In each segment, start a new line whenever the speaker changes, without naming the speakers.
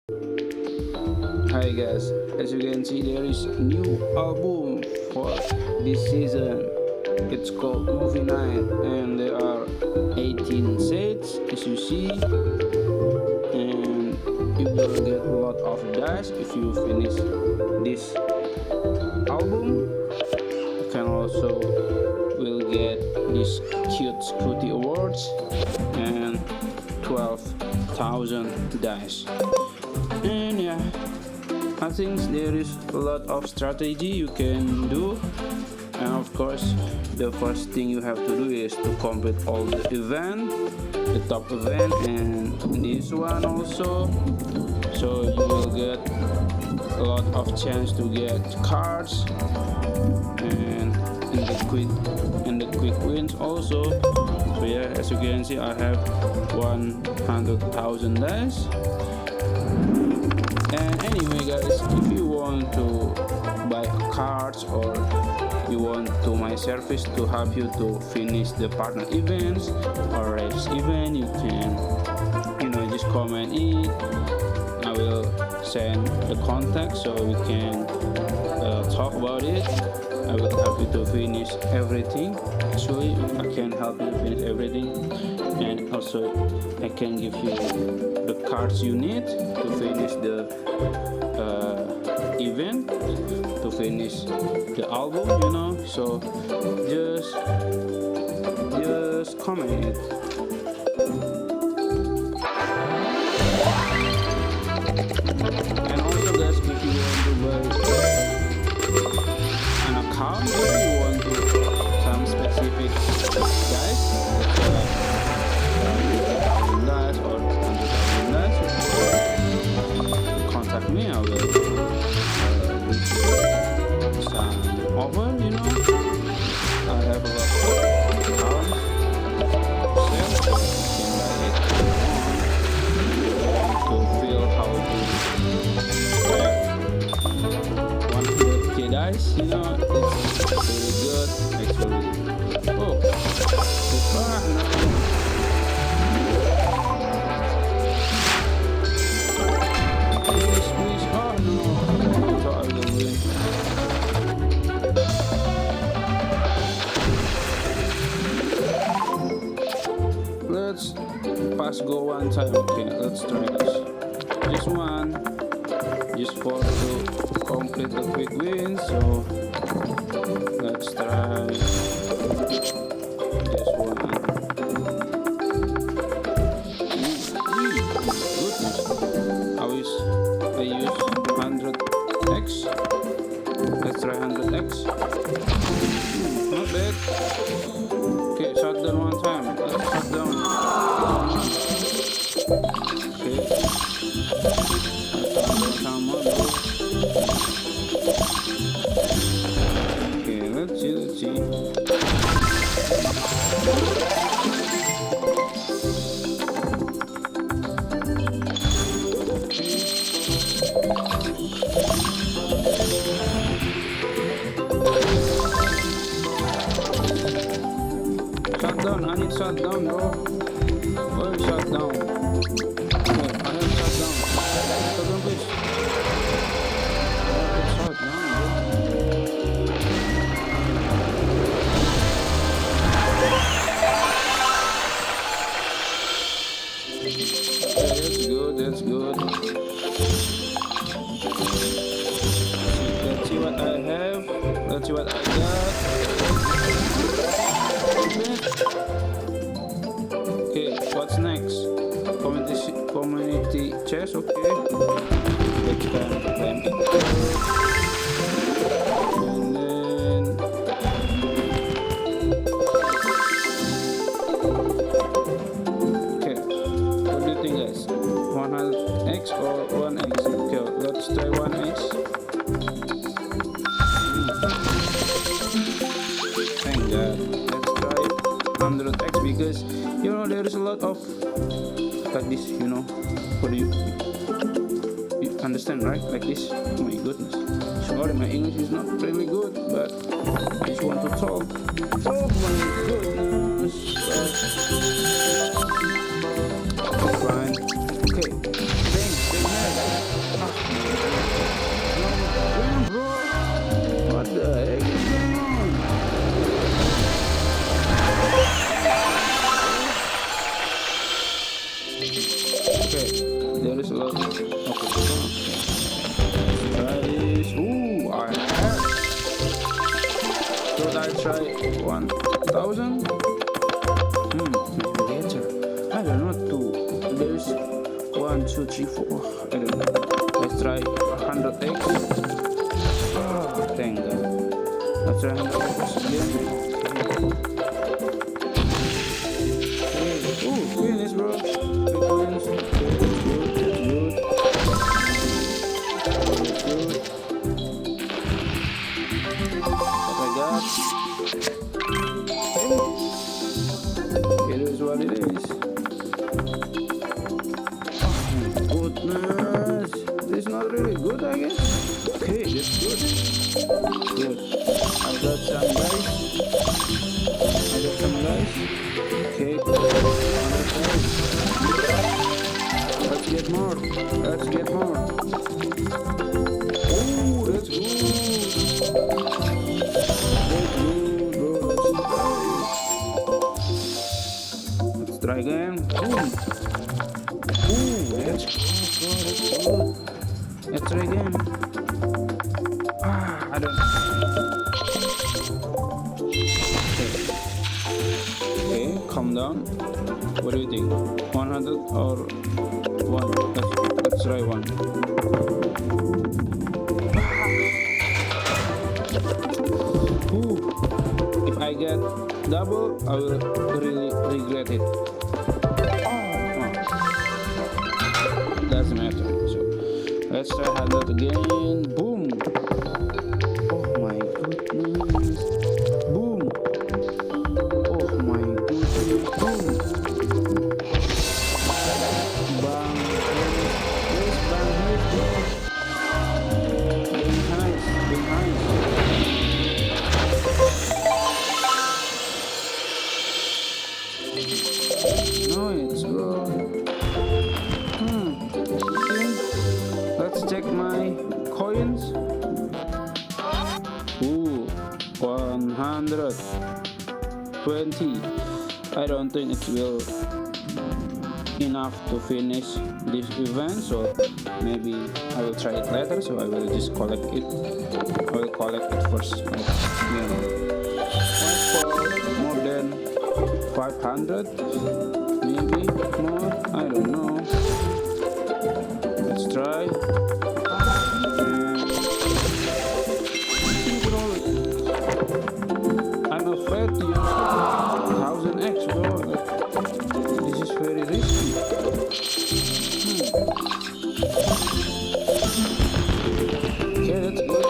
Hi guys, as you can see there is new album for this season. It's called Movie Night and there are 18 sets as you see, and you will get a lot of dice if you finish this album. You can also will get this cute Scooty awards and 12,000 dice. And yeah, I think there is a lot of strategy you can do, and of course the first thing you have to do is to complete all the event, the top event and this one also, so you will get a lot of chance to get cards and the quick wins also. So yeah, as you can see I have 100,000 dice. And anyway guys, if you want to buy cards or you want to my service to help you to finish the partner events or race event, you can just comment it. I will send the contact so we can talk about it. I will help you to finish everything. Actually I can help you finish everything, and also I can give you the cards you need to finish the event, to finish the album, so just comment it. And also guys, if you want to buy an account, if you want to some specific guys, guys or 100,000 guys, contact me. I will some offer. I have a lot of accounts sale, so you can buy it to feel how to get 100k dice. It's really good actually. Oh, please, oh no, I thought I will win. Let's pass go one time. Okay, let's try this. Just one, just for to complete the quick win. So let's try this one. Goodness, I use 100x. Let's try 100x. Not bad. Okay, shutdown one time. Let's shut down. Okay. Come on. Okay, let's see. Shut down, I need shut down, bro. Where is shut down? Okay, I need shut down. Shut down, please. Shut down, bro. Okay, that's good. Let's see what I have. Let's see what I got. Okay, what's next? Community chest, okay. Let's time it. And then okay, what do you think guys? 100x or 1x? Okay, let's try 1x. Thank God. Let's try 100x because there is a lot of like this. What do you understand, right? Like this. Oh my goodness, sorry, my English is not really good, but I just want to talk. Oh my goodness. Fine. Okay, thanks. Try this. Ooh, I have. Should I try 1,000? Better. I don't know. There's 1, 2, 3, 4. I don't know. Let's try 100x. Oh, thank God. Let's try 100x again. Ooh, finish, bro. Finish. That's good. What I got? Hey. It is what it is. Oh, goodness. This is not really good, I guess. Okay, that's good. Good. I got some guys. Okay. Let's get more. Oh, that's good. Bro. Let's try again. Boom. Ooh, that's good. Let's try again. I don't know. Okay, calm down. What do you think? 100 or 1? Let's try 1. Ooh. If I get double, I will really regret it. Oh. Doesn't matter. So let's try 100 again. Boom. Oh my goodness. Boom. Oh my goodness. Boom. Bang. Yes, bang. Behind. No, it's good. Okay. Let's check my coins. Ooh, 120. I don't think it will enough to finish this event, so maybe I will try it later. So I will just collect it. I will collect it first. For more than 500, maybe more. I don't know. Let's try. I'm afraid to use 1000x, bro. This is very risky. Okay, that's good.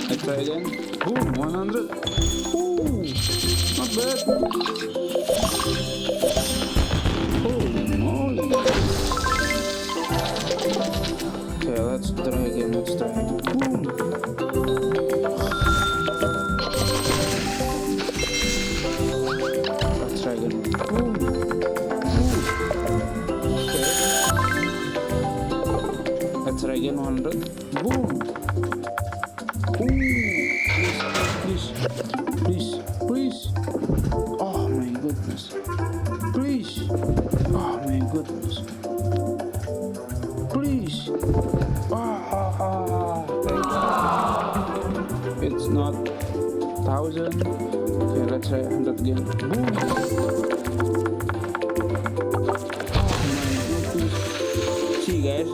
Let's try again. Boom, 100. Ooh, not bad. Holy moly. Okay, let's try again. Boom. Let's try again. Boom. Okay. Let's try again. 100. Boom. Please. Oh my goodness. Please. Oh my goodness. Please. Thank God. It's not 1000. Okay, let's try 100 again. Boom. Oh my goodness. See guys,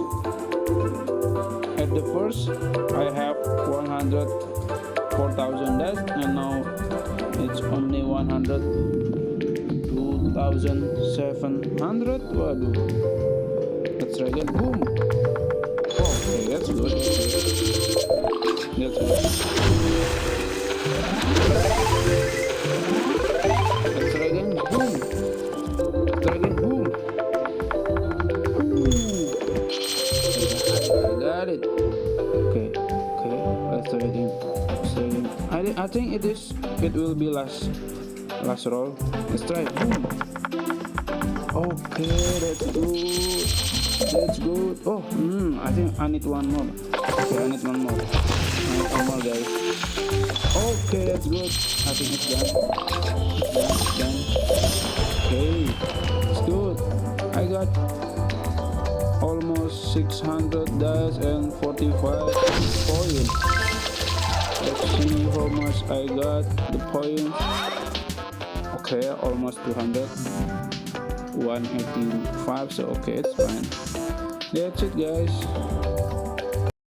at the first I have 104,000 left, and now it's only 2,700. Waduh. Let's try again. Boom. Oh, okay, that's good. Let's try again. Boom. Boom. I got it. Okay. Let's try again. I think it will be last roll. Let's try. Boom. Okay, that's good. Oh, I think I need one more. Okay, I need one more. Guys. Okay, that's good. I think it's done. Okay, it's good. I got almost 600 dice and 45 points. Let's see how much I got the points. Okay, almost 200, 185, so okay, it's fine. That's it, guys.